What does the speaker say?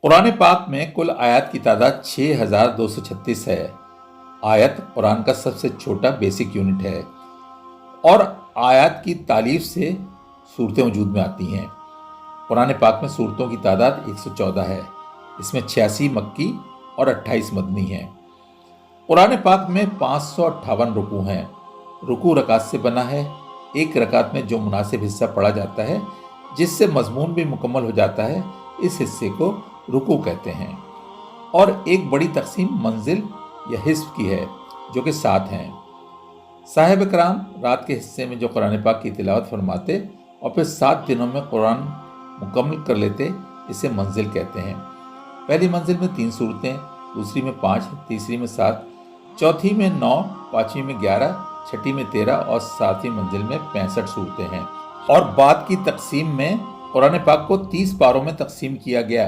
कुरान पाक में कुल आयत की तादाद 6236 है। आयत कुरान का सबसे छोटा बेसिक यूनिट है और आयत की तालीफ से सूरतें वजूद में आती हैं। कुरान पाक में सूरतों की तादाद 114 है। इसमें 86 मक्की और 28 मदनी हैं। कुरान पाक में 558 रुकू हैं। रुकू रकात से बना है। एक रकात में जो मुनासिब हिस्सा पढ़ा जाता है जिससे मजमून भी मुकम्मल हो जाता है, इस हिस्से को रुकू कहते हैं। और एक बड़ी तकसीम मंजिल या हिस्ब की है जो कि 7 हैं। साहिब कराम रात के हिस्से में जो कुरान पाक की तिलावत फरमाते और फिर 7 दिनों में कुरान मुकम्मल कर लेते, इसे मंजिल कहते हैं। पहली मंजिल में 3 सूरतें, दूसरी में 5, तीसरी में 7, चौथी में 9, पांचवी में 11, छठी में 13 और 7वीं मंजिल में 65 सूरतें हैं। और बाद की तकसीम में कुरान पाक को 30 पारों में तकसीम किया गया।